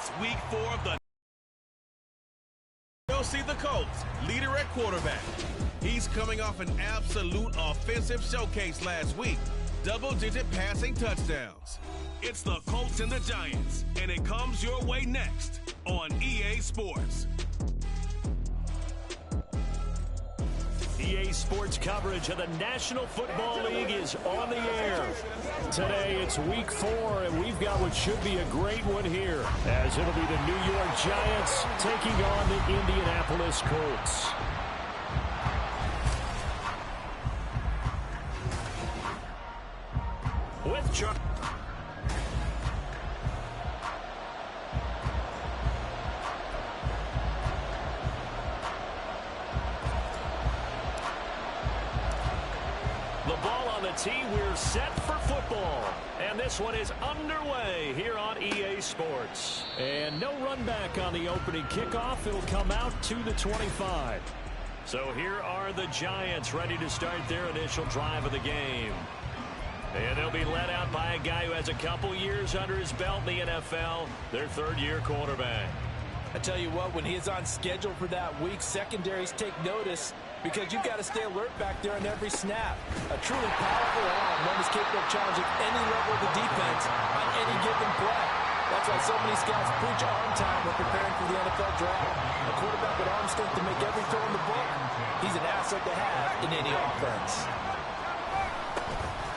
It's week 4 of the see the Colts, leader at quarterback. He's coming off an absolute offensive showcase last week. Double-digit passing touchdowns. It's the Colts and the Giants, and it comes your way next on EA Sports. EA Sports coverage of the National Football League is on the air. Today it's week 4, and we've got what should be a great one here, as it'll be the New York Giants taking on the Indianapolis Colts. With Chuck. The ball on the tee, we're set for football. And this one is underway here on EA Sports. And no run back on the opening kickoff. It'll come out to the 25. So here are the Giants ready to start their initial drive of the game. And they'll be led out by a guy who has a couple years under his belt in the NFL, their third-year quarterback. I tell you what, when he is on schedule for that week, secondaries take notice because you've got to stay alert back there on every snap. A truly powerful arm, one is capable of challenging any level of the defense on any given play. That's why so many scouts preach arm time when preparing for the NFL draft. A quarterback with arm strength to make every throw in the book, he's an asset to have in any offense.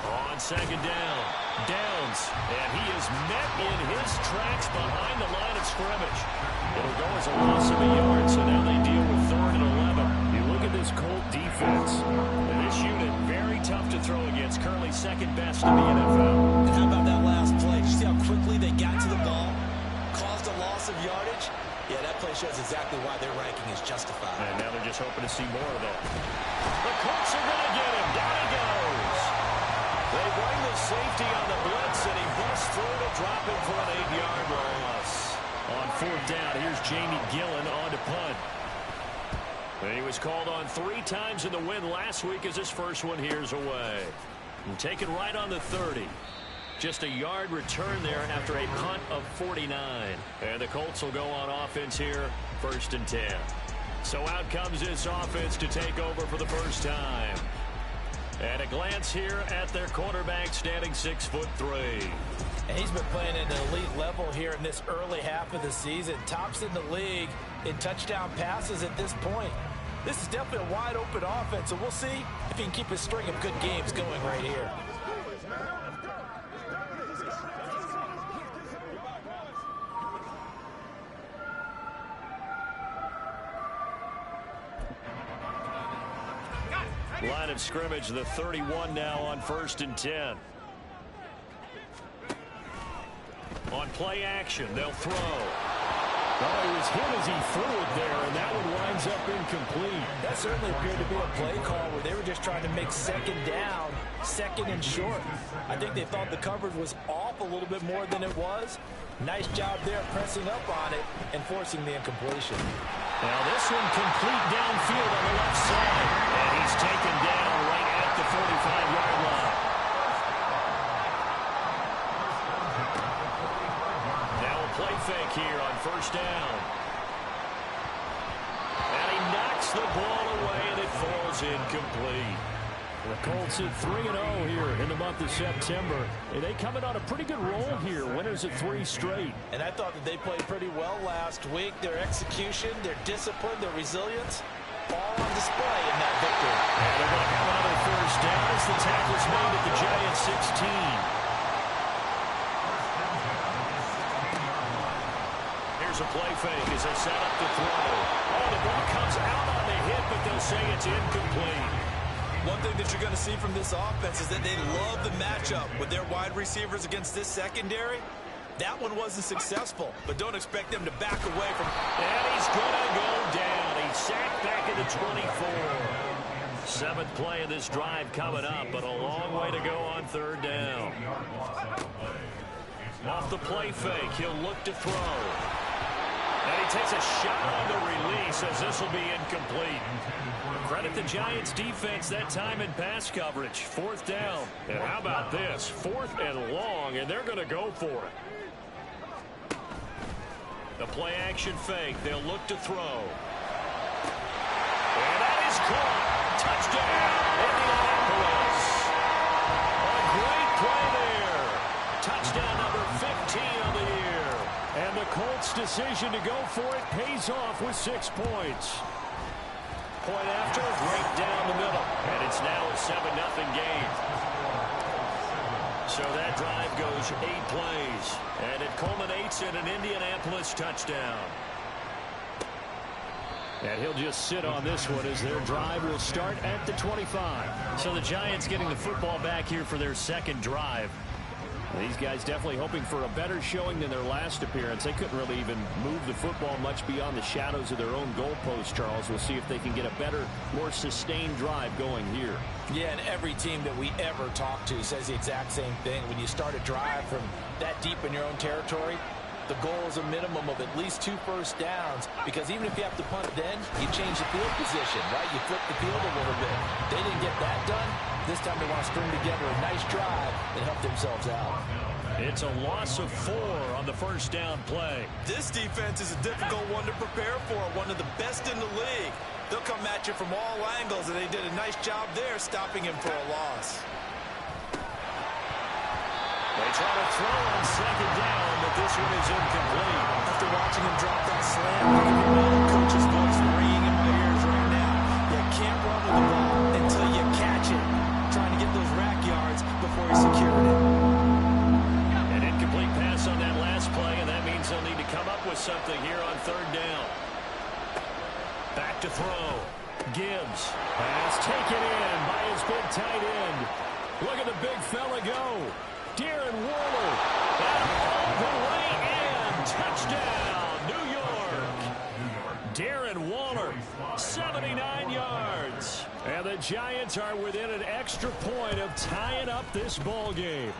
On second down, Downs, and he is met in his tracks behind the line of scrimmage. It'll go as a loss of a yard, so now they deal with 3rd and 11. You look at this Colt defense, and this unit very tough to throw against, currently second best in the NFL. And how about that last play? Did you see how quickly they got to the ball? Caused a loss of yardage? Yeah, that play shows exactly why their ranking is justified. And now they're just hoping to see more of that. The Colts are going to get him. Down he goes. They bring the safety on the blitz, and he busts through to drop him for an 8-yard loss. On 4th down, here's Jamie Gillen on to punt. And he was called on 3 times in the win last week as his first one here's away. And taken right on the 30. Just a yard return there after a punt of 49. And the Colts will go on offense here, 1st and 10. So out comes this offense to take over for the first time. And a glance here at their quarterback, standing 6'3". And he's been playing at an elite level here in this early half of the season. Tops in the league in touchdown passes at this point. This is definitely a wide open offense, so we'll see if he can keep his string of good games going right here. Line of scrimmage, the 31 now on 1st and 10. On play action, they'll throw. Oh, he was hit as he threw it there, and that one winds up incomplete. That certainly appeared to be a play call where they were just trying to make 2nd down, 2nd and short. I think they thought the coverage was off a little bit more than it was. Nice job there pressing up on it and forcing the incompletion. Now this one complete downfield on the left side. And he's taken down right at the 45-yard line. Now a play fake here on 1st down. And he knocks the ball away, and it falls incomplete. The Colts at 3-0 here in the month of September. And they coming on a pretty good roll here. Winners at 3 straight. And I thought that they played pretty well last week. Their execution, their discipline, their resilience, all on display in that victory. And they're going to have another 1st down as the tackle's made at the Giants 16. Here's a play fake as they set up to throw. Oh, the ball comes out on the hit, but they'll say it's incomplete. One thing that you're going to see from this offense is that they love the matchup with their wide receivers against this secondary. That one wasn't successful, but don't expect them to back away from. And he's going to go down. He's sacked back at the 24. 7th play of this drive coming up, but a long way to go on 3rd down. Off the play fake, he'll look to throw. And he takes a shot on the release as this will be incomplete. Credit the Giants defense that time in pass coverage. 4th down. And how about this? 4th and long, and they're going to go for it. The play action fake. They'll look to throw. And that is caught. Touchdown, Indianapolis. A great play there. Touchdown number 15 of the year. And the Colts' decision to go for it pays off with 6 points. Point after, right down the middle. And it's now a 7-0 game. So that drive goes 8 plays. And it culminates in an Indianapolis touchdown. And he'll just sit on this one as their drive will start at the 25. So the Giants getting the football back here for their second drive. These guys definitely hoping for a better showing than their last appearance. They couldn't really even move the football much beyond the shadows of their own goalpost, Charles. We'll see if they can get a better, more sustained drive going here. Yeah, and every team that we ever talk to says the exact same thing. When you start a drive from that deep in your own territory, the goal is a minimum of at least 2 first downs, because even if you have to punt then, you change the field position, right? You flip the field a little bit. They didn't get that done. This time they want to string together a nice drive and help themselves out. It's a loss of 4 on the first down play. This defense is a difficult one to prepare for, one of the best in the league. They'll come at you from all angles, and they did a nice job there stopping him for a loss. They try to throw on second down, but this one is incomplete. After watching him drop that slam, I can hear my old coach's voice ringing in my ears right now. You can't run with the ball until you catch it. Trying to get those rack yards before he secured it. An incomplete pass on that last play, and that means they'll need to come up with something here on third down. Back to throw. Gibbs. Pass taken in by his big tight end. Look at the big fella go. Darren Waller. And all the way in. Touchdown, New York. Darren Waller, 79 yards. And the Giants are within an extra point of tying up this ball game.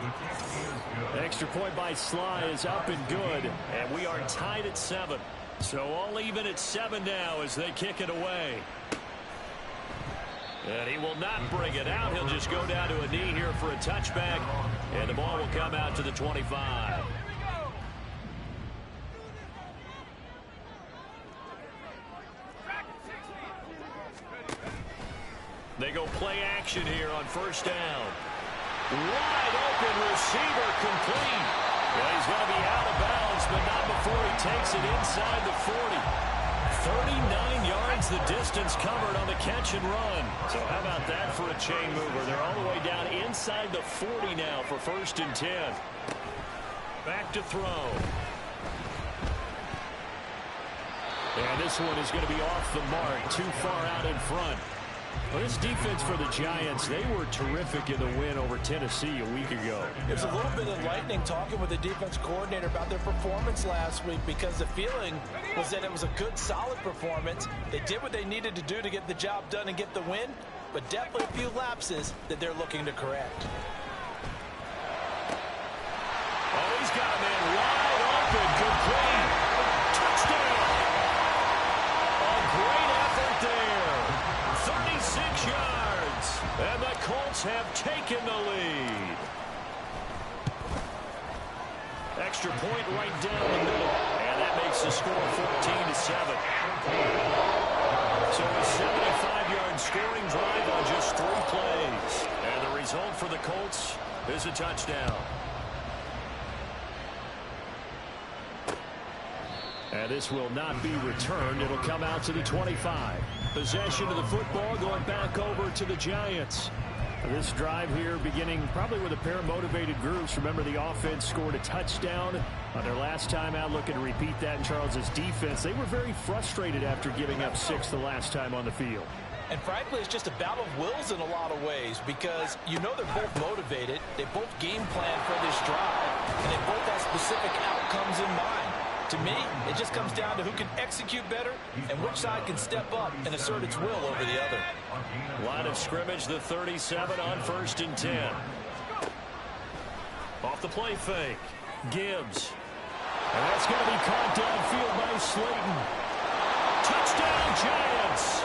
Extra point by Sly is up and good. And we are tied at 7. So all even at 7 now as they kick it away. And he will not bring it out. He'll just go down to a knee here for a touchback. And the ball will come out to the 25. They go play action here on first down. Wide open receiver complete. Well, he's going to be out of bounds, but not before he takes it inside the 40. 39 yards the distance covered on the catch and run. So how about that for a chain mover? They're all the way down inside the 40 now for first and 10. Back to throw. And this one is going to be off the mark, too far out in front. Well, this defense for the Giants, they were terrific in the win over Tennessee a week ago. It was a little bit enlightening talking with the defense coordinator about their performance last week, because the feeling was that it was a good, solid performance. They did what they needed to do to get the job done and get the win, but definitely a few lapses that they're looking to correct. Oh, he's got a man wide open, complete. Touchdown. A great effort there. 36 yards. And the Colts have taken the lead. Extra point right down the middle. And that makes the score 14-7. So a 75-yard scoring drive on just 3 plays. And the result for the Colts is a touchdown. And this will not be returned. It'll come out to the 25. Possession of the football going back over to the Giants. This drive here beginning probably with a pair of motivated groups. Remember, the offense scored a touchdown on their last time out. Looking to repeat that in Charles's defense. They were very frustrated after giving up 6 the last time on the field. And frankly, it's just a battle of wills in a lot of ways, because you know they're both motivated. They both game plan for this drive, and they both have specific outcomes in mind. To me, it just comes down to who can execute better and which side can step up and assert its will over the other. Line of scrimmage, the 37 on first and 10. Off the play fake. Gibbs. And that's going to be caught downfield by Slayton. Touchdown, Giants.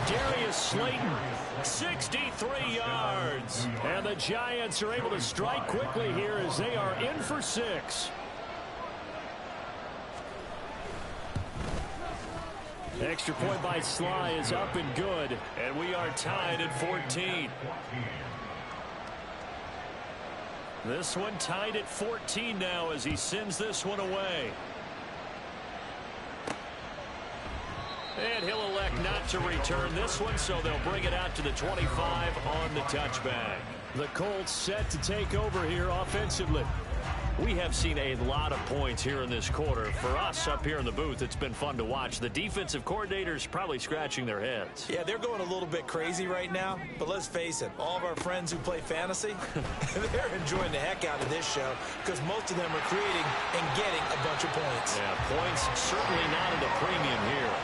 Darius Slayton, 63 yards. And the Giants are able to strike quickly here as they are in for 6. Extra point by Sly is up and good, and we are tied at 14. This one tied at 14 now as he sends this one away. And he'll elect not to return this one, so they'll bring it out to the 25 on the touchback. The Colts set to take over here offensively. We have seen a lot of points here in this quarter. For us up here in the booth, it's been fun to watch. The defensive coordinators probably scratching their heads. Yeah, they're going a little bit crazy right now. But let's face it, all of our friends who play fantasy, they're enjoying the heck out of this show because most of them are creating and getting a bunch of points. Yeah, points certainly not at a premium here.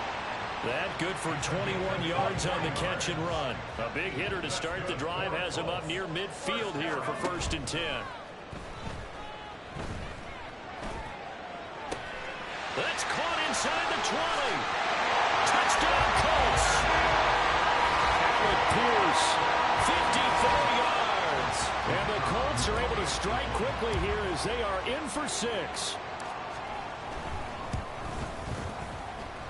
That good for 21 yards on the catch and run. A big hitter to start the drive has him up near midfield here for 1st and 10. That's caught inside the 20. Touchdown Colts. Alec Pierce, 54 yards. And the Colts are able to strike quickly here as they are in for 6.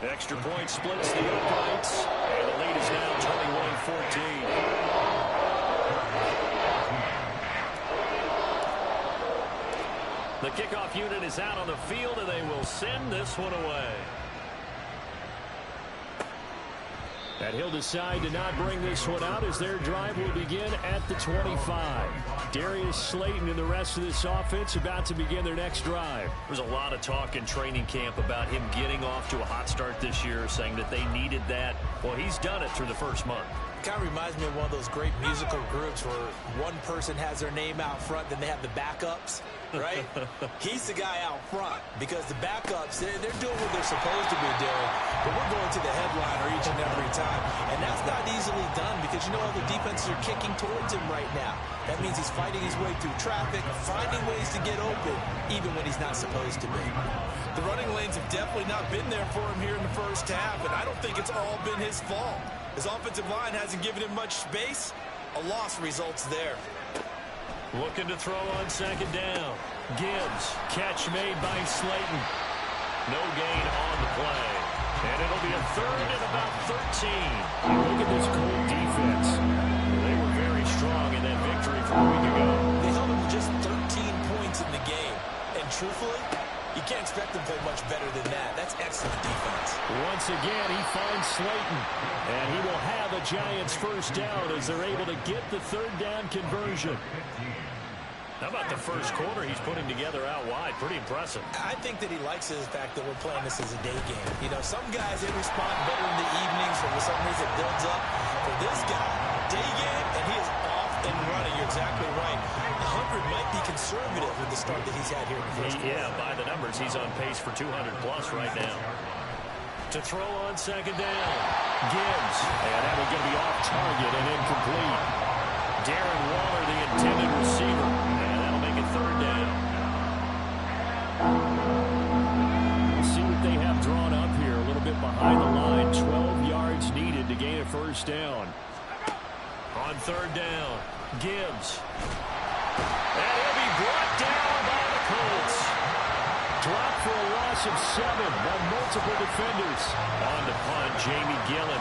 Extra point splits the uprights, and the lead is now 21-14. The kickoff unit is out on the field, and they will send this one away. And he'll decide to not bring this one out as their drive will begin at the 25. Darius Slayton and the rest of this offense about to begin their next drive. There's a lot of talk in training camp about him getting off to a hot start this year, saying that they needed that. Well, he's done it through the first month. Kind of reminds me of one of those great musical groups where one person has their name out front, then they have the backups, right? He's the guy out front because the backups, they're doing what they're supposed to be doing, but we're going to the headliner each and every time, and that's not easily done because you know all the defenses are kicking towards him right now. That means he's fighting his way through traffic, finding ways to get open, even when he's not supposed to be. The running lanes have definitely not been there for him here in the first half, and I don't think it's all been his fault. His offensive line hasn't given him much space. A loss results there. Looking to throw on 2nd down. Gibbs, catch made by Slayton. No gain on the play. And it'll be a 3rd and about 13. And look at this Colt defense. They were very strong in that victory from a week ago. They held him to just 13 points in the game. And truthfully, you can't expect them to play much better than that. That's excellent defense. Once again, he finds Slayton. And he will have a Giants 1st down as they're able to get the 3rd down conversion. How about the first quarter he's putting together out wide? Pretty impressive. I think that he likes the fact that we're playing this as a day game. You know, some guys, they respond better in the evenings or for some reason it builds up. For this guy, day game, and he is off and running. You're exactly right. 100 might be conservative with the start that he's had here in the first quarter. Yeah, by the numbers, he's on pace for 200 plus right now. To throw on 2nd down. Gibbs. And that was going to be off target and incomplete. Darren Waller, the intended receiver. And that'll make it 3rd down. We'll see what they have drawn up here. A little bit behind the line. 12 yards needed to gain a 1st down. On 3rd down. Gibbs. And he'll be brought down by the Colts. Dropped for a loss of 7 by multiple defenders. On the punt, Jamie Gillen.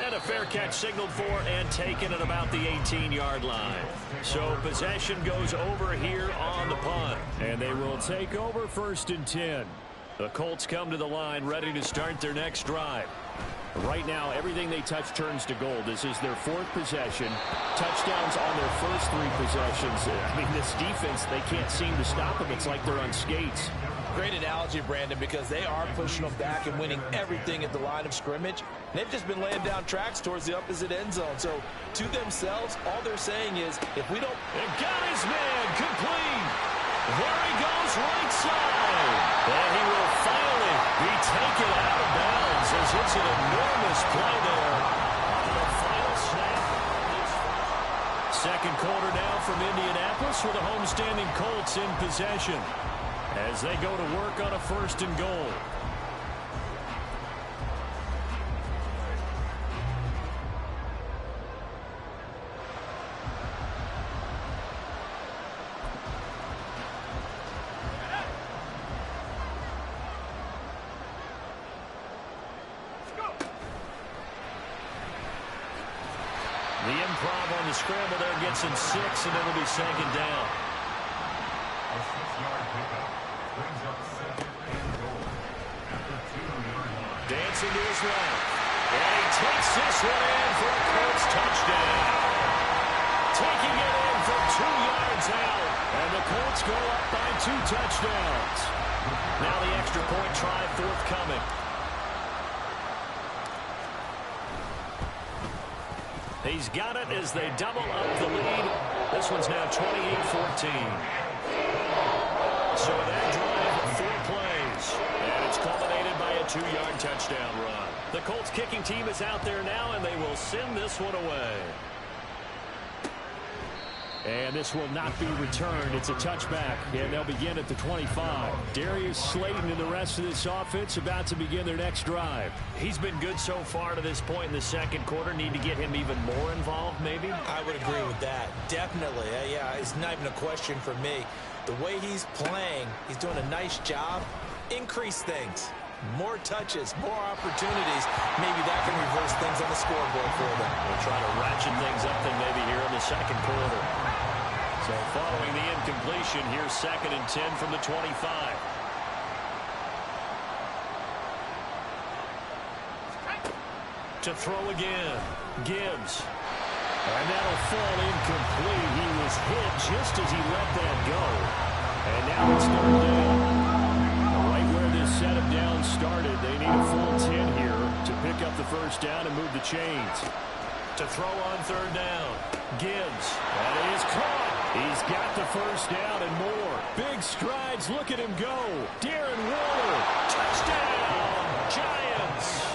And a fair catch signaled for and taken at about the 18-yard line. So possession goes over here on the punt. And they will take over 1st and 10. The Colts come to the line ready to start their next drive. Right now, everything they touch turns to gold. This is their 4th possession. Touchdowns on their first 3 possessions. I mean, this defense, they can't seem to stop them. It's like they're on skates. Great analogy, Brandon, because they are pushing them back and winning everything at the line of scrimmage. They've just been laying down tracks towards the opposite end zone. So, to themselves, all they're saying is, if we don't... And got his man complete. There he goes right side. And he will finally be taken out of bounds as it's an enormous play there on the final snap. 2nd quarter now from Indianapolis with the homestanding Colts in possession as they go to work on a 1st and goal. improv on the scramble there, gets him 6, and it'll be second down. A 6-yard pickup brings up second and goal at the 2-yard line. Dancing to his left. And he takes this one in for a Colts touchdown. Taking it in from 2 yards out. And the Colts go up by 2 touchdowns. Now the extra point try forthcoming. He's got it as they double up the lead. This one's now 28-14. So that drive, 4 plays. And it's culminated by a 2-yard touchdown run. The Colts kicking team is out there now, and they will send this one away. And this will not be returned. It's a touchback, and they'll begin at the 25. Darius Slayton and the rest of this offense about to begin their next drive. He's been good so far to this point in the second quarter. Need to get him even more involved, maybe? I would agree with that. Definitely. Yeah, it's not even a question for me. The way he's playing, he's doing a nice job. Increase things. More touches, more opportunities. Maybe that can reverse things on the scoreboard for them. We'll try to ratchet things up then maybe here in the second quarter. So following the incompletion, here's 2nd and 10 from the 25. To throw again. Gibbs. And that'll fall incomplete. He was hit just as he let that go. And now it's 3rd down. Right where this setup down started, they need a full 10 here to pick up the first down and move the chains. To throw on 3rd down. Gibbs. And it is caught. He's got the first down and more. Big strides. Look at him go. Darren Waller. Touchdown. Giants.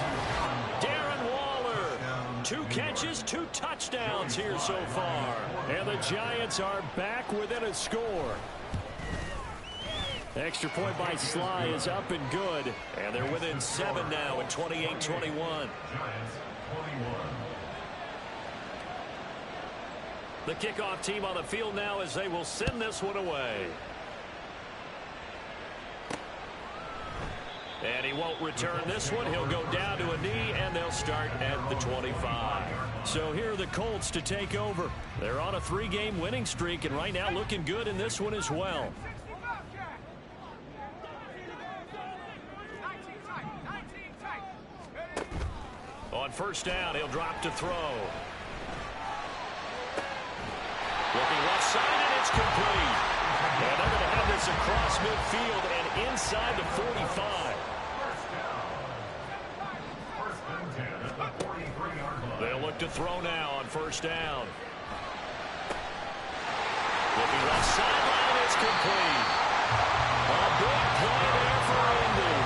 Darren Waller. 2 catches, 2 touchdowns here so far. And the Giants are back within a score. Extra point by Sly is up and good. And they're within 7 now at 28-21. The kickoff team on the field now as they will send this one away. And he won't return this one. He'll go down to a knee, and they'll start at the 25. So here are the Colts to take over. They're on a 3-game winning streak, and right now looking good in this one as well. On first down, he'll drop to throw. Looking left side, and it's complete. And they're going to have this across midfield and inside the 45. They'll look to throw now on first down. Looking left sideline, it's complete. A big play there for Indy.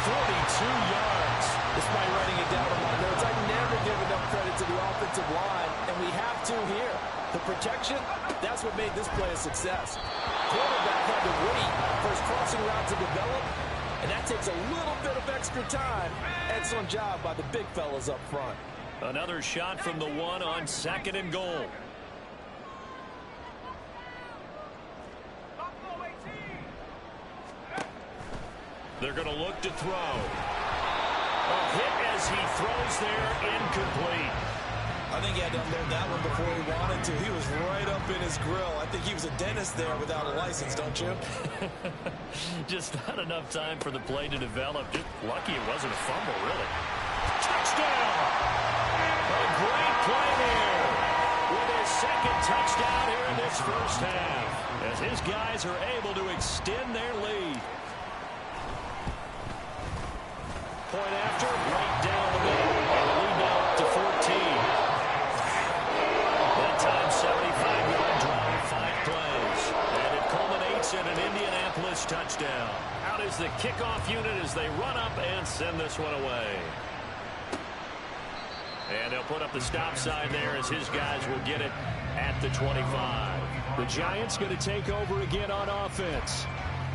42 yards. Despite writing it down on my notes, I never give enough credit to the offensive line, and we have to here. The protection, that's what made this play a success. Quarterback had to wait for his crossing route to develop, and that takes a little bit of extra time. Excellent job by the big fellas up front. Another shot from the 1 on 2nd and goal. They're going to look to throw. A hit as he throws there, incomplete. I think he had to unload that one before he wanted to. He was right up in his grill. I think he was a dentist there without a license, don't you? Just not enough time for the play to develop. Just lucky it wasn't a fumble, really. Touchdown! A great play there with his 2nd touchdown here in this first half as his guys are able to extend their lead. Point after, right down the middle. And the lead now up to 14. That time, 75-yard drive, 5 plays. And it culminates in an Indianapolis touchdown. Out is the kickoff unit as they run up and send this one away. And they'll put up the stop sign there as his guys will get it at the 25. The Giants going to take over again on offense.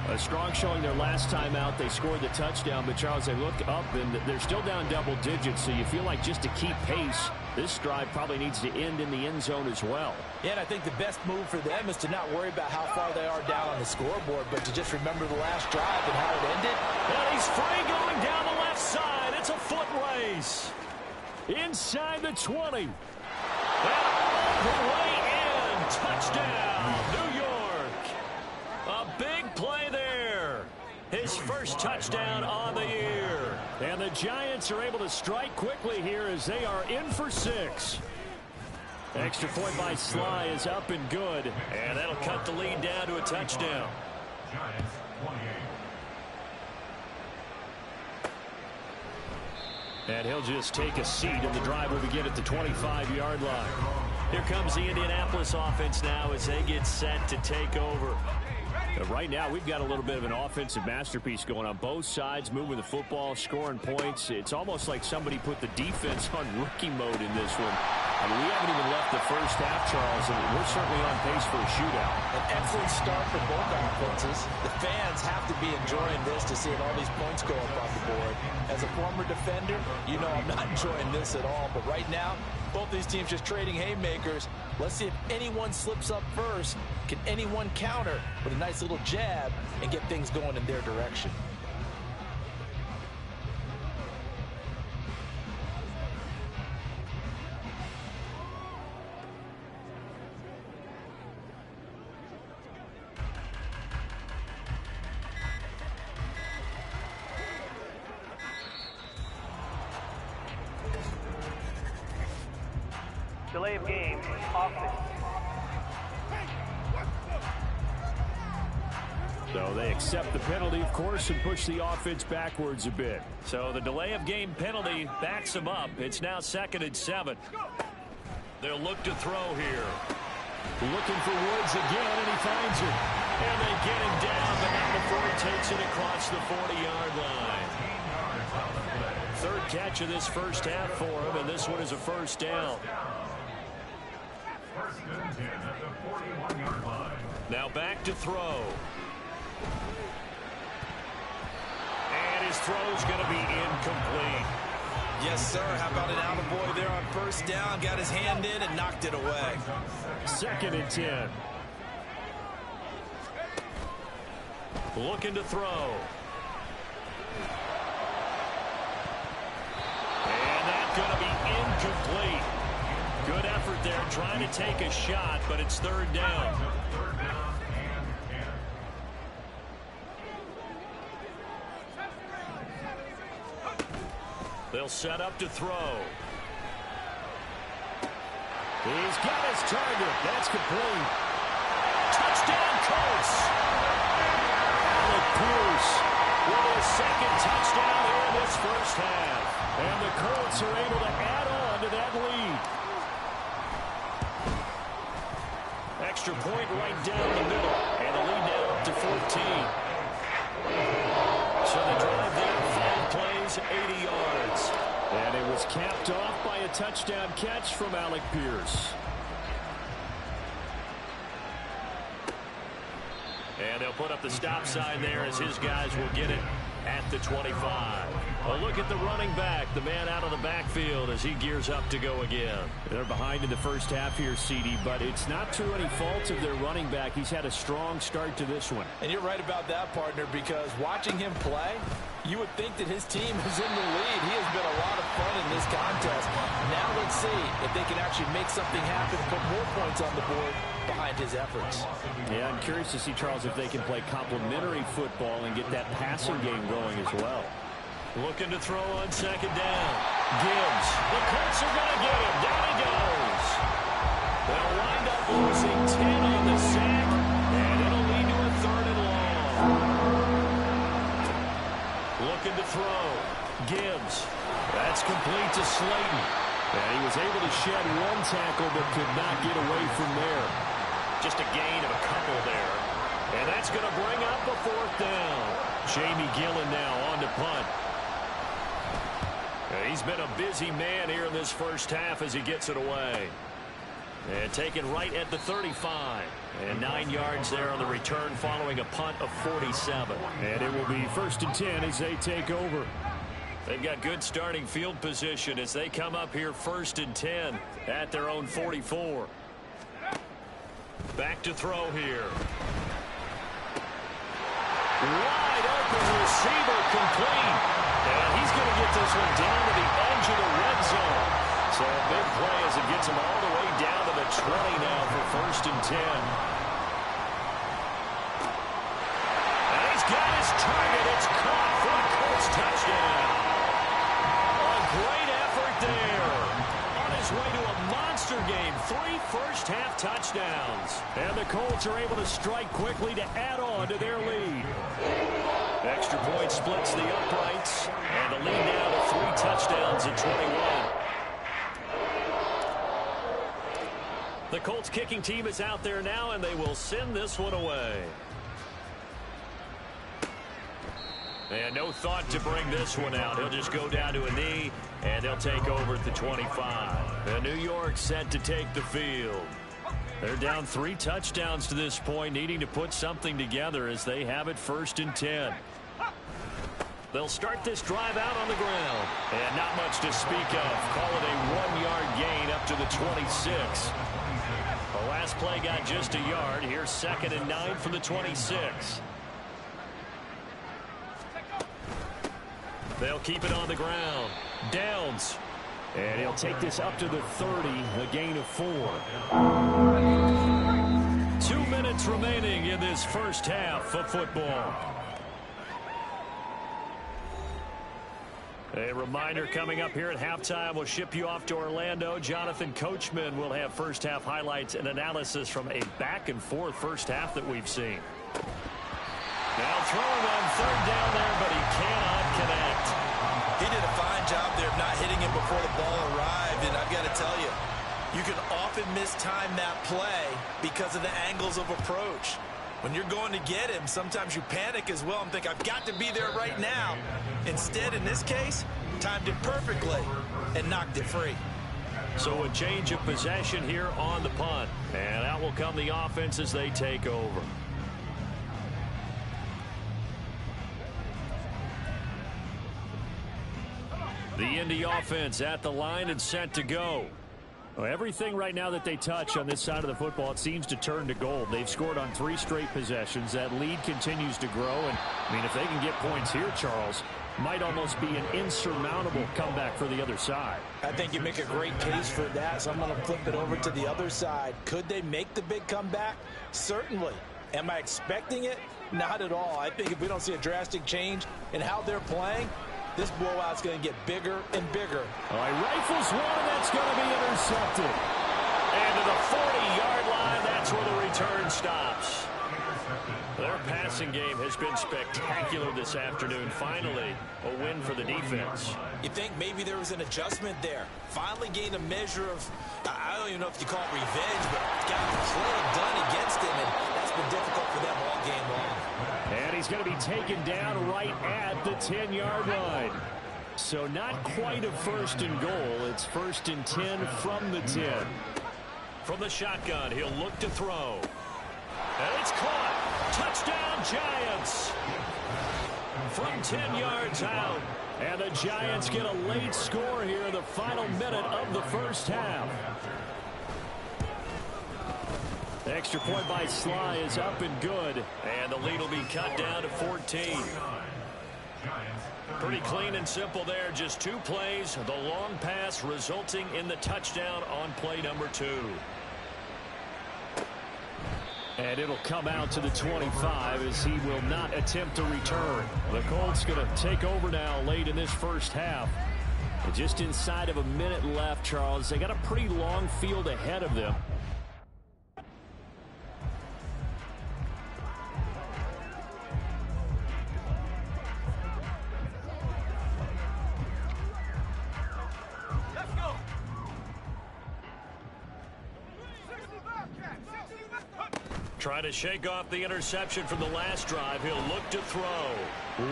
A strong showing their last time out. They scored the touchdown, but Charles, they look up and they're still down double digits, so you feel like just to keep pace, this drive probably needs to end in the end zone as well. Yeah, and I think the best move for them is to not worry about how far they are down on the scoreboard, but to just remember the last drive and how it ended. And he's free going down the left side. It's a foot race. Inside the 20. All the way in. Touchdown, New York. A big play there. His first touchdown on the year. And the Giants are able to strike quickly here as they are in for 6. Extra point by Sly is up and good. And that'll cut the lead down to a touchdown. Giants 28. And he'll just take a seat, and the drive will begin at the 25-yard line. Here comes the Indianapolis offense now as they get set to take over. Right now, we've got a little bit of an offensive masterpiece going on. Both sides moving the football, scoring points. It's almost like somebody put the defense on rookie mode in this one. I mean, we haven't even left the first half, Charles, and we're certainly on pace for a shootout. An excellent start for both offenses. The fans have to be enjoying this to see all these points go up on the board. As a former defender, you know I'm not enjoying this at all. But right now, both these teams just trading haymakers. Let's see if anyone slips up first. Can anyone counter with a nice little jab and get things going in their direction? Delay of game, offense. So they accept the penalty, of course, and push the offense backwards a bit. So the delay of game penalty backs them up. It's now 2nd and 7. They'll look to throw here. Looking for Woods again, and he finds it. And they get him down, but not before he takes it across the 40-yard line. 3rd catch of this first half for him, and this one is a first down. First and 10 at the 41-yard line. Now back to throw. And his throw's going to be incomplete. Yes, sir. How about an attaboy there on first down? Got his hand in and knocked it away. 2nd and 10. Looking to throw. And that's going to be incomplete. Good effort there, trying to take a shot, but it's 3rd down. Third down and 10. They'll set up to throw. He's got his target. That's complete. Touchdown, Colts. Alec Pierce with his 2nd touchdown here in this first half. And the Colts are able to add on to that lead. Extra point right down the middle. And the lead now up to 14. So the drive there, 5 plays, 80 yards. And it was capped off by a touchdown catch from Alec Pierce. And they'll put up the stop sign there as his guys will get it at the 25. A look at the running back, the man out of the backfield as he gears up to go again. They're behind in the first half here, CD, but it's not through any fault of their running back. He's had a strong start to this one. And you're right about that, partner, because watching him play, you would think that his team is in the lead. He has been a lot of fun in this contest. Now let's see if they can actually make something happen, put more points on the board behind his efforts. Yeah, I'm curious to see, Charles, if they can play complementary football and get that passing game going as well. Looking to throw on 2nd down. Gibbs. The Colts are going to get him. Down he goes. They'll wind up losing 10 on the sack, and it'll lead to a 3rd and long. Looking to throw. Gibbs. That's complete to Slayton. And he was able to shed 1 tackle, but could not get away from there. Just a gain of a couple there. And that's going to bring up a 4th down. Jamie Gillen now on to punt. And he's been a busy man here in this first half as he gets it away. And taken right at the 35. And 9 yards there on the return following a punt of 47. And it will be 1st and 10 as they take over. They've got good starting field position as they come up here 1st and 10 at their own 44. Back to throw here. Wide open receiver complete. And he's going to get this one down to the edge of the red zone. So a big play as it gets him all the way down to the 20 now for 1st and 10. And he's got his target. It's caught for a Colts touchdown. A great effort there. On his way to a monster game. 3 first-half touchdowns. And the Colts are able to strike quickly to add on to their lead. Extra point splits the uprights. And the lead now to 3 touchdowns at 21. The Colts kicking team is out there now, and they will send this one away. And no thought to bring this one out. He'll just go down to a knee, and they'll take over at the 25. And New York set to take the field. They're down 3 touchdowns to this point, needing to put something together as they have it 1st and 10. They'll start this drive out on the ground. And not much to speak of. Call it a 1-yard gain up to the 26. The last play got just a yard. Here's 2nd and 9 for the 26. They'll keep it on the ground. Downs. And he'll take this up to the 30, a gain of 4. 2 minutes remaining in this first half of football. A reminder coming up here at halftime. We'll ship you off to Orlando. Jonathan Coachman will have first-half highlights and analysis from a back-and-forth first half that we've seen. Now throwing on 3rd down there, but he cannot connect. He did a fine job there of not hitting him before the ball arrived, and I've got to tell you, you can often mistime that play because of the angles of approach. When you're going to get him, sometimes you panic as well and think, I've got to be there right now. Instead, in this case, timed it perfectly and knocked it free. So a change of possession here on the punt. And out will come the offense as they take over. The Indy offense at the line and set to go. Well, everything right now that they touch on this side of the football, it seems to turn to gold. They've scored on 3 straight possessions. That lead continues to grow. And, I mean, if they can get points here, Charles, might almost be an insurmountable comeback for the other side. I think you make a great case for that, so I'm going to flip it over to the other side. Could they make the big comeback? Certainly. Am I expecting it? Not at all. I think if we don't see a drastic change in how they're playing, this blowout's going to get bigger and bigger. All right, rifles one, and that's going to be intercepted. And to the 40-yard line, that's where the return stops. Their passing game has been spectacular this afternoon. Finally, a win for the defense. You think maybe there was an adjustment there. Finally gained a measure of, I don't even know if you call it revenge, but got the play done against him, and that's been difficult for them all game long. And he's going to be taken down right at the 10-yard line. So not quite a 1st and goal. It's 1st and 10 from the 10. From the shotgun, he'll look to throw. And it's caught. Touchdown, Giants. From 10 yards out. And the Giants get a late score here in the final minute of the first half. The extra point by Sly is up and good. And the lead will be cut down to 14. Pretty clean and simple there. Just 2 plays. The long pass resulting in the touchdown on play number 2. And it'll come out to the 25 as he will not attempt to return. The Colts going to take over now late in this first half. And just inside of a minute left, Charles. They got a pretty long field ahead of them. Trying to shake off the interception from the last drive. He'll look to throw.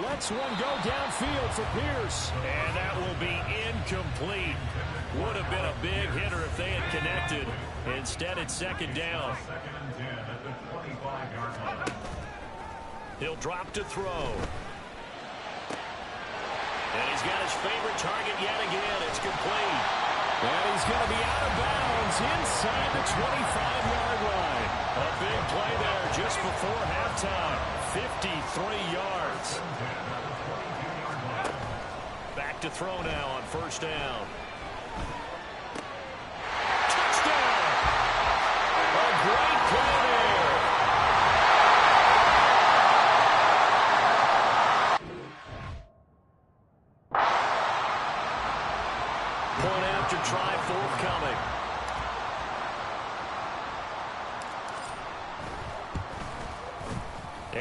Lets one go downfield for Pierce. And that will be incomplete. Would have been a big hitter if they had connected. Instead, it's 2nd down. He'll drop to throw. And he's got his favorite target yet again. It's complete. And he's going to be out of bounds inside the 25-yard line. A big play there just before halftime. 53 yards. Back to throw now on 1st down. Point after try forthcoming.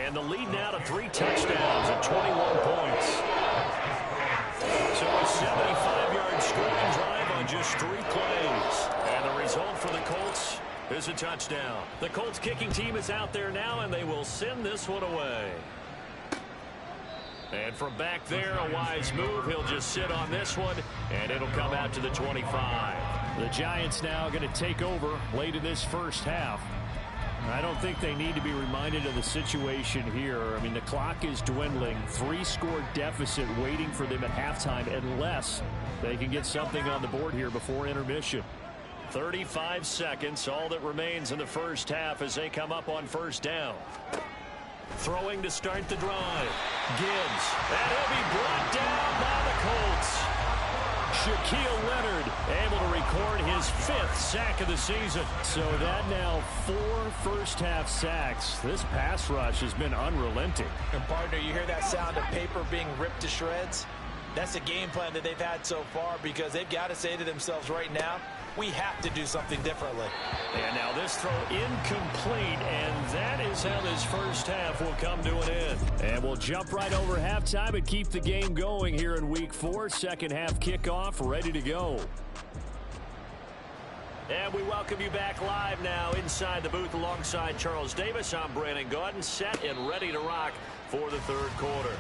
And the lead now to 3 touchdowns and 21 points. So a 75-yard scoring drive on just 3 plays. And the result for the Colts is a touchdown. The Colts kicking team is out there now, and they will send this one away. And from back there, a wise move. He'll just sit on this one, and it'll come out to the 25. The Giants now going to take over late in this first half. I don't think they need to be reminded of the situation here. I mean, the clock is dwindling. 3-score deficit waiting for them at halftime unless they can get something on the board here before intermission. 35 seconds, all that remains in the first half as they come up on first down. Throwing to start the drive. Gibbs. And he'll be brought down by the Colts. Shaquille Leonard able to record his 5th sack of the season. So that now 4 first-half sacks. This pass rush has been unrelenting. And, partner, you hear that sound of paper being ripped to shreds? That's the game plan that they've had so far because they've got to say to themselves right now, we have to do something differently. And now this throw incomplete, and that is how this first half will come to an end. And we'll jump right over halftime and keep the game going here in Week 4. Second half kickoff ready to go. And we welcome you back live now inside the booth alongside Charles Davis. I'm Brandon Gaudin, set and ready to rock for the third quarter.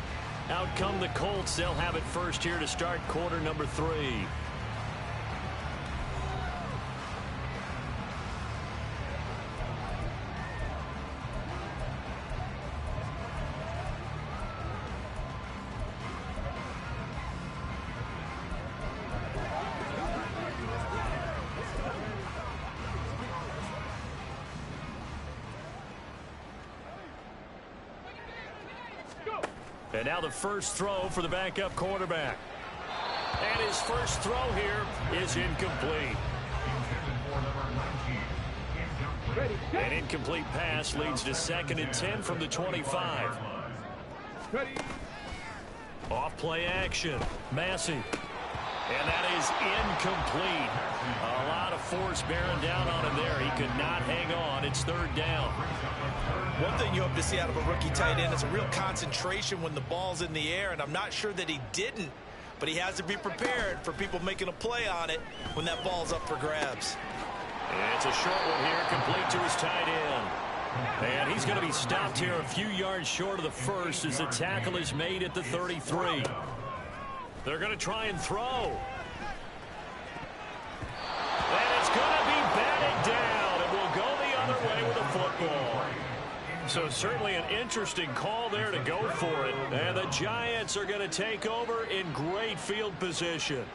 Out come the Colts. They'll have it first here to start quarter number 3. And now the first throw for the backup quarterback. And his first throw here is incomplete. An incomplete pass leads to 2nd and 10 from the 25. Off play action. Massey. And that is incomplete. A lot of force bearing down on him there. He could not hang on. It's 3rd down. One thing you hope to see out of a rookie tight end is a real concentration when the ball's in the air, and I'm not sure that he didn't, but he has to be prepared for people making a play on it when that ball's up for grabs. And it's a short one here, complete to his tight end. And he's going to be stopped here a few yards short of the first as the tackle is made at the 33. They're going to try and throw. And it's going to be batted down. It will go the other way with a football. So certainly an interesting call there to go for it. And the Giants are going to take over in great field position.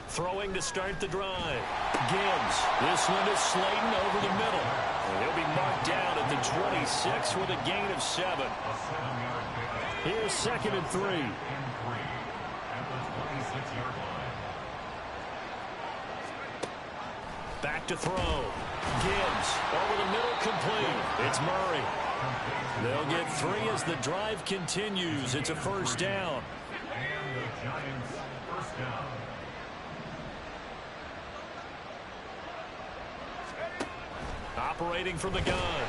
Throwing to start the drive. Gibbs. This one to Slayton over the middle. And he'll be marked down at the 26 with a gain of 7. Here's 2nd and 3. Back to throw. Gibbs over the middle, complete. It's Murray. They'll get 3 as the drive continues. It's a first down. And the Giants first down. Operating from the gun.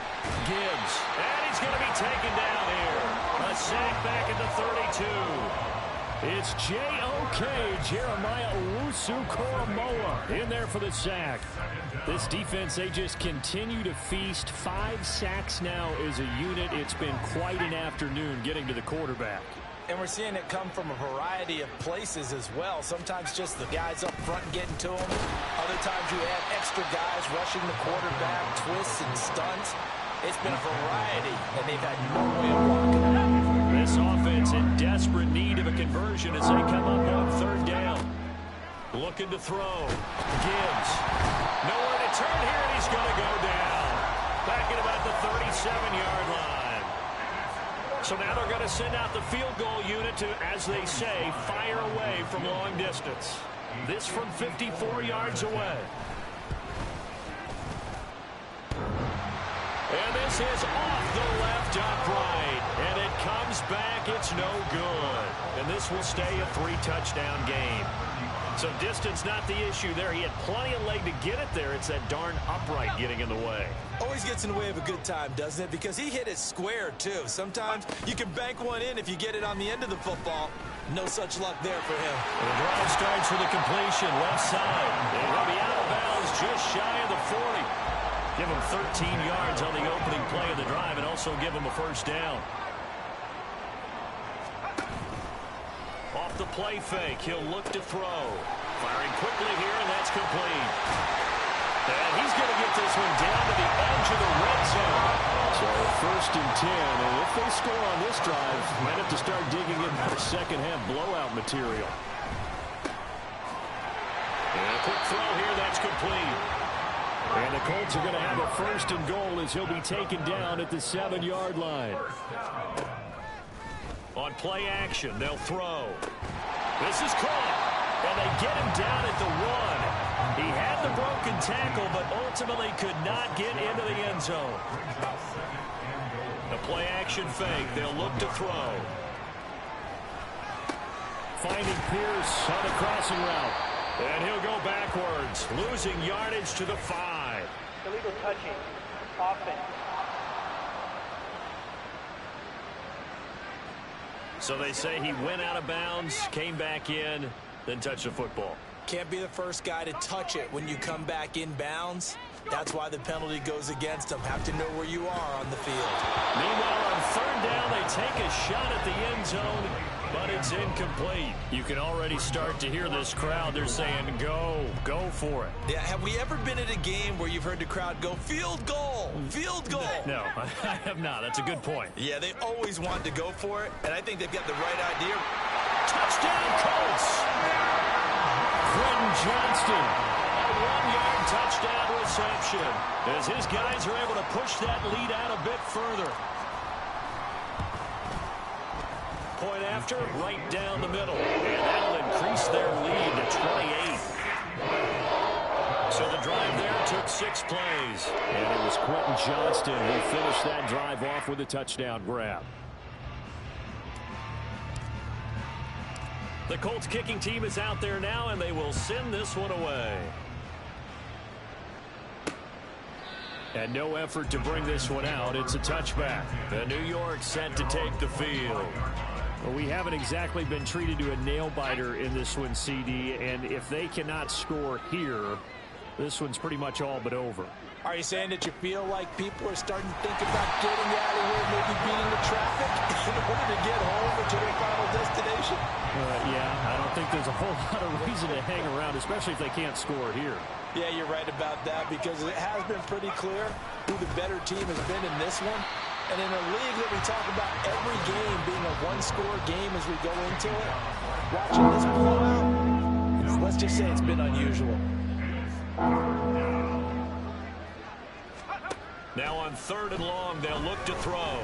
Gibbs. And he's going to be taken down here. A sack back at the 32. It's J.O.K. Jeremiah Owusu-Koramoah in there for the sack. This defense, they just continue to feast. 5 sacks now as a unit. It's been quite an afternoon getting to the quarterback. And we're seeing it come from a variety of places as well. Sometimes just the guys up front getting to him. Other times you add extra guys rushing the quarterback, twists and stunts. It's been a variety, and they've had no way of blocking it. This offense in desperate need of a conversion as they come up on 3rd down. Looking to throw. Gibbs. Nowhere to turn here, and he's going to go down. Back at about the 37-yard line. So now they're going to send out the field goal unit to, as they say, fire away from long distance. This from 54 yards away. And this is off the left upright. And it comes back. It's no good. And this will stay a 3-touchdown game. So distance not the issue there. He had plenty of leg to get it there. It's that darn upright getting in the way. Always gets in the way of a good time, doesn't it? Because he hit it square, too. Sometimes you can bank one in if you get it on the end of the football. No such luck there for him. And the drive starts with a completion left side. And he'll be out of bounds just shy of the 40. Give him 13 yards on the opening play of the drive and also give him a first down. Off the play fake, he'll look to throw. Firing quickly here, and that's complete. And he's going to get this one down to the edge of the red zone. So 1st and 10, and if they score on this drive, might have to start digging in for second-half blowout material. And a quick throw here, that's complete. And the Colts are going to have a 1st and goal as he'll be taken down at the 7-yard line. On play action, they'll throw. This is caught, and they get him down at the 1. He had the broken tackle, but ultimately could not get into the end zone. The play action fake, they'll look to throw. Finding Pierce on the crossing route. And he'll go backwards, losing yardage to the 5. Illegal touching. Offense. So they say he went out of bounds, came back in, then touched the football. Can't be the first guy to touch it when you come back in bounds. That's why the penalty goes against him. Have to know where you are on the field. Meanwhile, on 3rd down, they take a shot at the end zone, but it's incomplete. You can already start to hear this crowd. They're saying, go for it. Yeah, have we ever been at a game where you've heard the crowd go, field goal, field goal? No, I have not. That's a good point. Yeah, they always want to go for it, and I think they've got the right idea. Touchdown, Colts! Quentin Johnston, a 1-yard touchdown reception as his guys are able to push that lead out a bit further. Point after, right down the middle. And that'll increase their lead to 28. So the drive there took 6 plays. And it was Quentin Johnston who finished that drive off with a touchdown grab. The Colts kicking team is out there now, and they will send this one away. And no effort to bring this one out. It's a touchback. The New York set to take the field. Well, we haven't exactly been treated to a nail-biter in this one, CD, and if they cannot score here, this one's pretty much all but over. Are you saying that you feel like people are starting to think about getting out of here, maybe beating the traffic in order to get home or to their final destination? Yeah, I don't think there's a whole lot of reason to hang around, especially if they can't score here. Yeah, you're right about that because it has been pretty clear who the better team has been in this one. And in a league that we talk about every game being a one-score game as we go into it, watching this blowout, let's just say it's been unusual. Now on 3rd and long, they'll look to throw.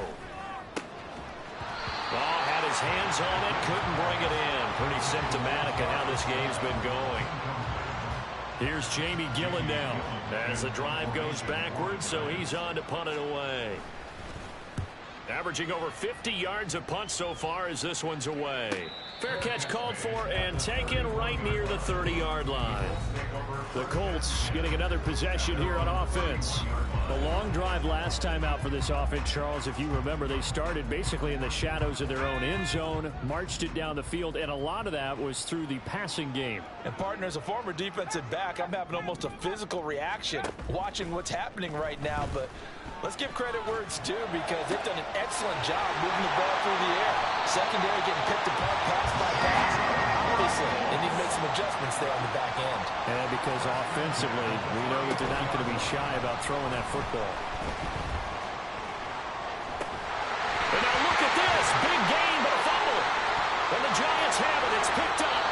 Oh, had his hands on it, couldn't bring it in. Pretty symptomatic of how this game's been going. Here's Jamie Gillen now as the drive goes backwards, so he's on to punt it away. Averaging over 50 yards a punt so far as this one's away. Fair catch called for and taken right near the 30-yard line. The Colts getting another possession here on offense. The long drive last time out for this offense, Charles, if you remember, they started basically in the shadows of their own end zone, marched it down the field, and a lot of that was through the passing game. And partner, as a former defensive back, I'm having almost a physical reaction watching what's happening right now, but let's give credit where it's due because they've done an excellent job moving the ball through the air. Secondary getting picked apart pass by pass. Obviously, they need to make some adjustments there on the back end. And because offensively, we know that they're not going to be shy about throwing that football. And now look at this. Big gain, but a fumble. And the Giants have it. It's picked up.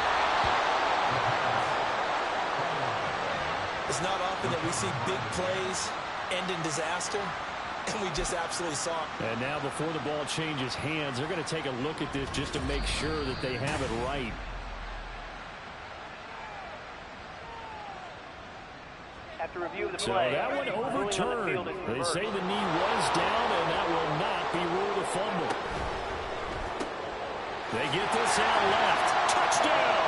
It's not often that we see big plays end in disaster, and we just absolutely saw it. And now before the ball changes hands, they're going to take a look at this just to make sure that they have it right. After review of the So play, that one overturned. They say the knee was down, and that will not be ruled a fumble. They get this out left. Touchdown!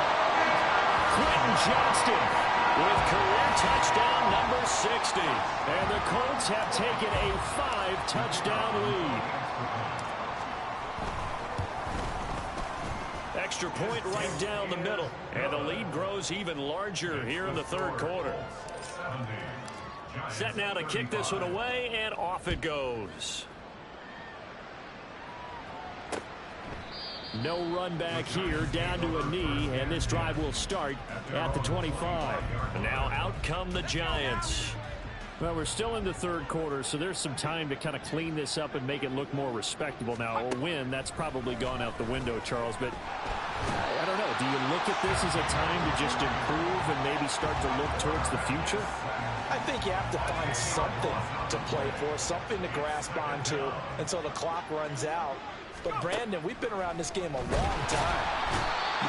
Quentin Johnston with career touchdown number 60. And the Colts have taken a 5-touchdown lead. Extra point right down the middle. And the lead grows even larger here in the third quarter. Set now to kick this one away, and off it goes. No run back here, down to a knee, and this drive will start at the 25. And now out come the Giants. Well, we're still in the third quarter, so there's some time to kind of clean this up and make it look more respectable. Now, a win, that's probably gone out the window, Charles, but I don't know. Do you look at this as a time to just improve and maybe start to look towards the future? I think you have to find something to play for, something to grasp onto until the clock runs out. But, Brandon, we've been around this game a long time.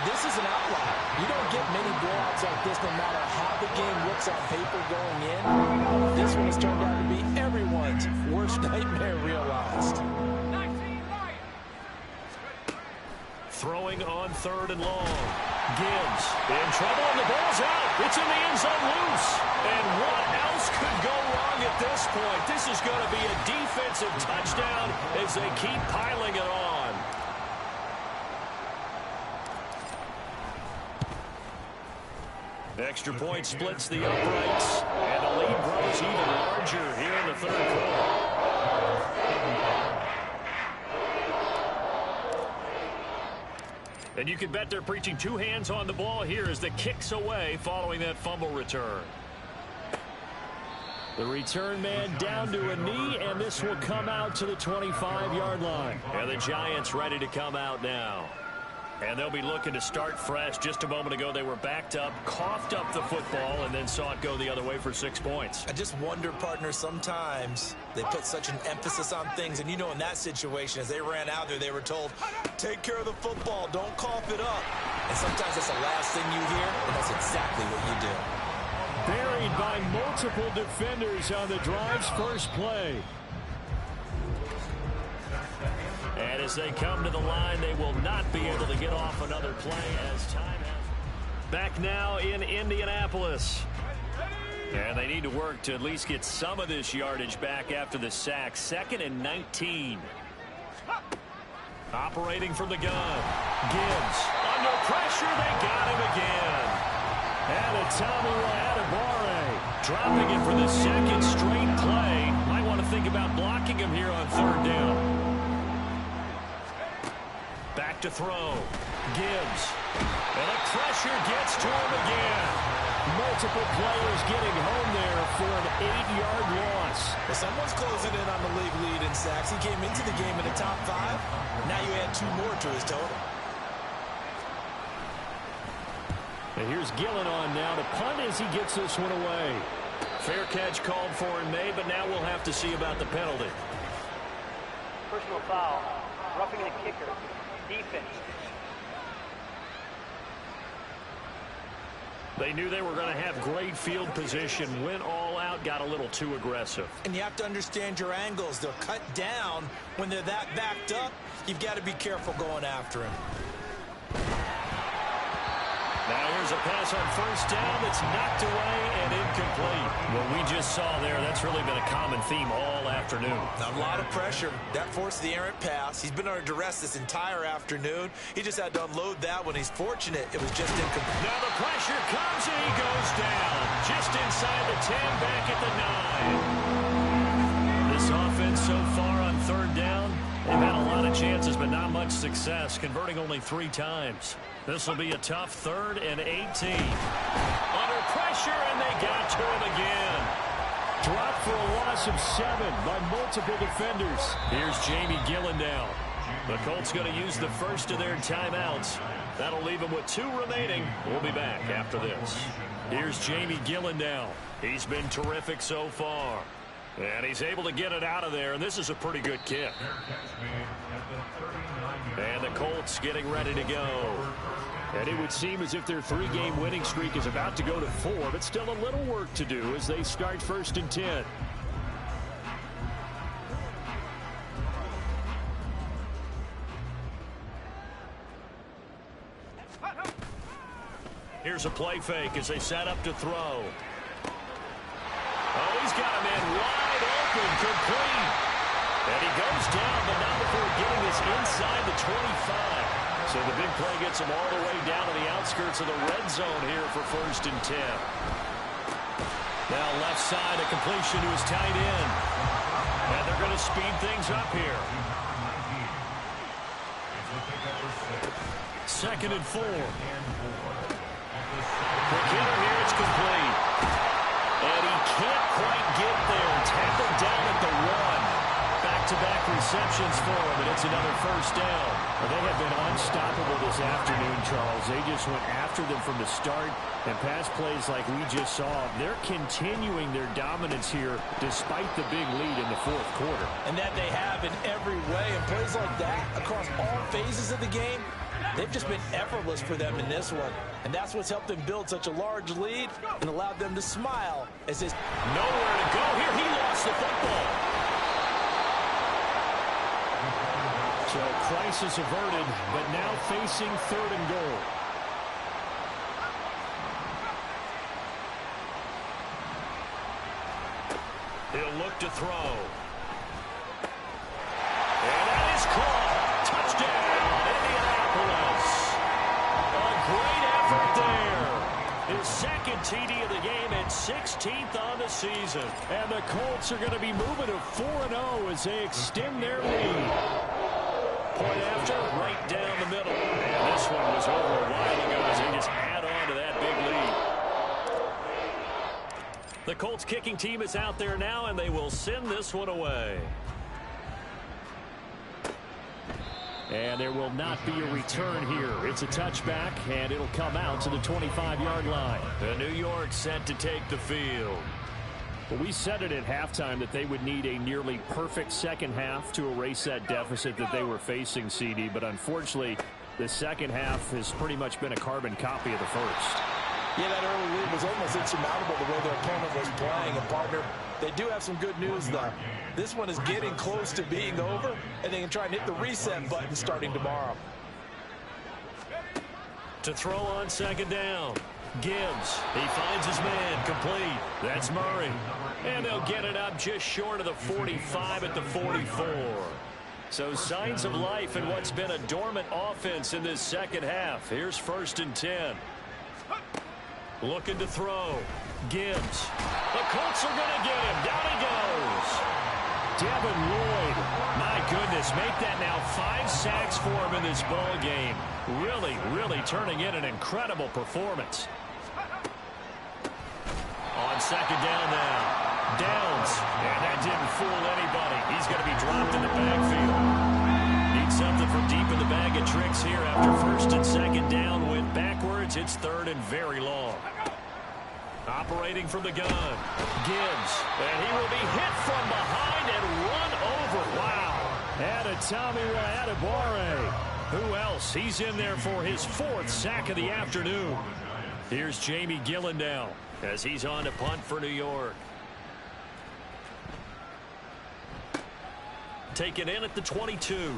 This is an outlier. You don't get many blowouts like this no matter how the game looks on paper going in. This one has turned out to be everyone's worst nightmare realized. Throwing on third and long. Gibbs in trouble, and the ball's out. It's in the end zone loose. And what else could go wrong at this point? This is going to be a defensive touchdown as they keep piling it on. Extra point splits the uprights, and the lead grows even larger here in the third quarter. And you can bet they're preaching two hands on the ball here as the kick's away following that fumble return. The return man down to a knee, and this will come out to the 25-yard line. And the Giants ready to come out now. And they'll be looking to start fresh. Just a moment ago, they were backed up, coughed up the football, and then saw it go the other way for 6 points. I just wonder, partner, sometimes they put such an emphasis on things. And, you know, in that situation, as they ran out there, they were told, take care of the football, don't cough it up. And sometimes that's the last thing you hear, and that's exactly what you do. Buried by multiple defenders on the drive's first play. And as they come to the line, they will not be able to get off another play as time has. Back now in Indianapolis. And they need to work to at least get some of this yardage back after the sack. 2nd and 19. Operating from the gun. Gibbs. Under pressure, they got him again. And a Tommy Adebawore dropping it for the second straight play. Might want to think about blocking him here on third down. Back to throw. Gibbs. And the pressure gets to him again. Multiple players getting home there for an 8-yard loss. Well, someone's closing in on the league lead in sacks. He came into the game in the top 5. Now you add 2 more to his total. And here's Gillen on now to punt as he gets this one away. Fair catch called for in May, but now we'll have to see about the penalty. Personal foul. Roughing the kicker. Defense. They knew they were going to have great field position, went all out, got a little too aggressive. And you have to understand your angles. They'll cut down when they're that backed up. You've got to be careful going after him. Now here's a pass on first down that's knocked away and incomplete. What we just saw there, that's really been a common theme all afternoon. A lot of pressure. That forced the errant pass. He's been under duress this entire afternoon. He just had to unload that one. He's fortunate it was just incomplete. Now the pressure comes and he goes down. Just inside the 10, back at the 9. This offense so far on third down, they've had a lot of chances but not much success, converting only 3 times. This will be a tough 3rd and 18. Under pressure, and they got to him again. Dropped for a loss of 7 by multiple defenders. Here's Jamie Gillen now. The Colts going to use the first of their timeouts. That'll leave them with 2 remaining. We'll be back after this. Here's Jamie Gillen now. He's been terrific so far. And he's able to get it out of there, and this is a pretty good kick. And the Colts getting ready to go. And it would seem as if their 3-game winning streak is about to go to 4, but still a little work to do as they start 1st and 10. Here's a play fake as they set up to throw. Oh, he's got a man wide open, complete. And he goes down, but not before getting this inside the 25. So the big play gets him all the way down to the outskirts of the red zone here for 1st and 10. Now left side, a completion to his tight end. And they're going to speed things up here. 2nd and 4. Quick hitter here, it's complete. And he can't quite get there. Tackled down at the 1. Back-to-back receptions for him, and it's another 1st down. Well, they have been unstoppable this afternoon, Charles. They just went after them from the start, and pass plays like we just saw. They're continuing their dominance here despite the big lead in the 4th quarter. And that they have in every way, and plays like that across all phases of the game, they've just been effortless for them in this one. And that's what's helped them build such a large lead and allowed them to smile as this... Nowhere to go here. He lost the football. So crisis averted, but now facing 3rd and goal. He'll look to throw. And that is caught. Touchdown, Indianapolis. A great effort there. His 2nd TD of the game and 16th on the season. And the Colts are going to be moving to 4-0 as they extend their lead. Point after, right down the middle. And this one was over a while ago as they just add on to that big lead. The Colts kicking team is out there now, and they will send this one away. And there will not be a return here. It's a touchback, and it'll come out to the 25-yard line. The New York set to take the field. Well, we said it at halftime that they would need a nearly perfect second half to erase that deficit that they were facing, CD. But unfortunately, the second half has pretty much been a carbon copy of the first. Yeah, that early lead was almost insurmountable the way their opponent was playing. And, partner, they do have some good news, though. This one is getting close to being over, and they can try and hit the reset button starting tomorrow. To throw on 2nd down. Gibbs, he finds his man, complete. That's Murray. And they'll get it up just short of the 45 at the 44. So signs of life in what's been a dormant offense in this second half. Here's 1st and 10. Looking to throw. Gibbs. The Colts are going to get him. Down he goes. Devin Lloyd. My goodness, make that now 5 sacks for him in this ball game. Really, really turning in an incredible performance. On 2nd down now. Downs. And that didn't fool anybody. He's going to be dropped in the backfield. Need something from deep in the bag of tricks here after 1st and 2nd down. Went backwards. It's 3rd and very long. Operating from the gun. Gibbs. And he will be hit from behind and run over. Wow. And a Tommy Adebawore. Who else? He's in there for his 4th sack of the afternoon. Here's Jamie Gillen now as he's on to punt for New York. Taken in at the 22.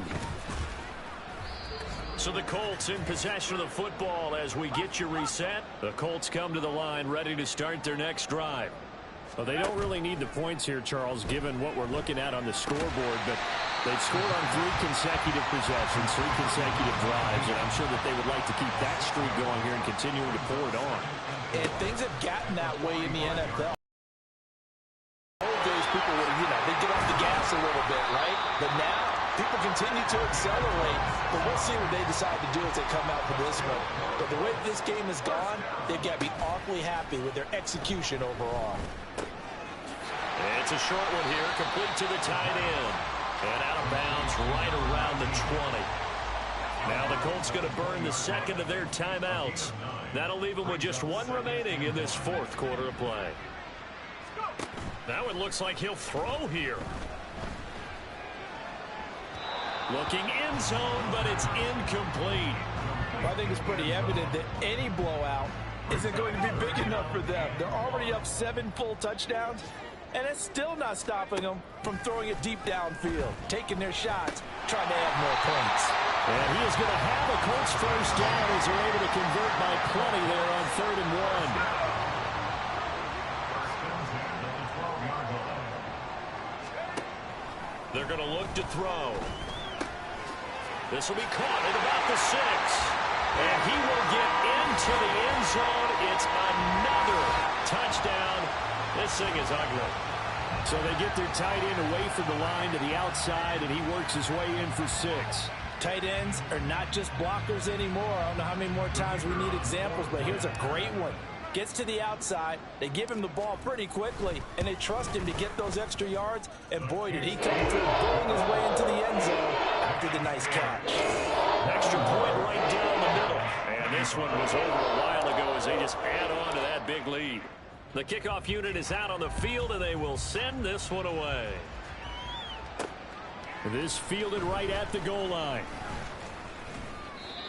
So the Colts in possession of the football as we get you reset. The Colts come to the line ready to start their next drive. Well, they don't really need the points here, Charles, given what we're looking at on the scoreboard, but they've scored on 3 consecutive possessions, 3 consecutive drives, and I'm sure that they would like to keep that streak going here and continuing to pour it on. And things have gotten that way in the NFL. Old days, people would, they'd get off the gas a little bit, right? But now, people continue to accelerate, but we'll see what they decide to do as they come out for this one. But the way this game has gone, they've got to be awfully happy with their execution overall. It's a short one here, complete to the tight end. And out of bounds right around the 20. Now the Colts going to burn the 2nd of their timeouts. That'll leave them with just 1 remaining in this 4th quarter of play. Now it looks like he'll throw here. Looking end zone, but it's incomplete. I think it's pretty evident that any blowout isn't going to be big enough for them. They're already up 7 full touchdowns, And it's still not stopping them from throwing it deep downfield, taking their shots, trying to add more points. And he is going to have a Colts first down as they're able to convert by plenty there on 3rd and 1. They're going to look to throw. This will be caught at about the 6. And he will get into the end zone. It's another touchdown. This thing is ugly. So they get their tight end away from the line to the outside, and he works his way in for 6. Tight ends are not just blockers anymore. I don't know how many more times we need examples, but here's a great one. Gets to the outside, they give him the ball pretty quickly, and they trust him to get those extra yards, and boy, did he come through, pulling his way into the end zone after the nice catch. Extra point right down the middle. And this one was over a while ago as they just add on to that big lead. The kickoff unit is out on the field, and they will send this one away. This fielded right at the goal line.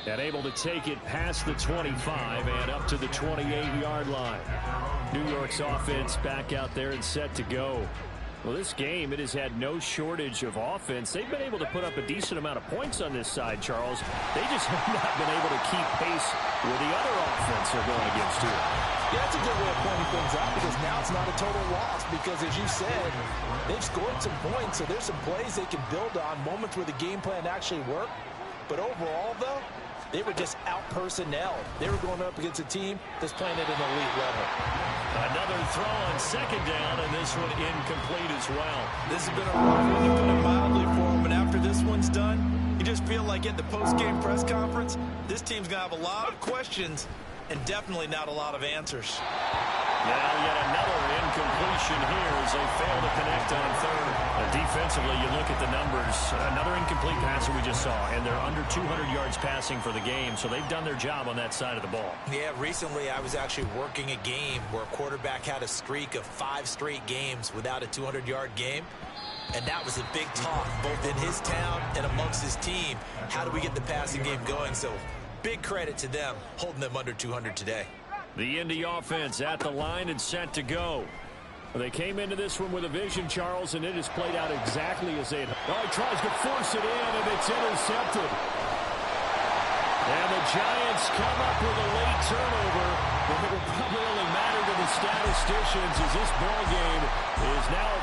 And able to take it past the 25 and up to the 28-yard line. New York's offense back out there and set to go. Well, this game, it has had no shortage of offense. They've been able to put up a decent amount of points on this side, Charles. They just have not been able to keep pace with the other offense they're going against here. Yeah, that's a good way of pointing things out because now it's not a total loss because, as you said, they've scored some points, so there's some plays they can build on, moments where the game plan actually worked. But overall, though, they were just out-personnel. They were going up against a team that's playing at an elite level. Another throw on 2nd down, and this one incomplete as well. This has been a rough one, to put it mildly, for them. But after this one's done, you just feel like at the post-game press conference, this team's going to have a lot of questions and definitely not a lot of answers. Now yet another incompletion here as they fail to connect on 3rd. Defensively, you look at the numbers. Another incomplete passer we just saw, and they're under 200 yards passing for the game, so they've done their job on that side of the ball. Yeah, recently I was actually working a game where a quarterback had a streak of 5 straight games without a 200-yard game. And that was a big talk, both in his town and amongst his team. How do we get the passing game going? So big credit to them, holding them under 200 today. The Indy offense at the line and set to go. They came into this one with a vision, Charles, and it has played out exactly as they had. Oh, he tries to force it in, and it's intercepted. And the Giants come up with a late turnover, but it will probably only matter to the statisticians as this ball game is now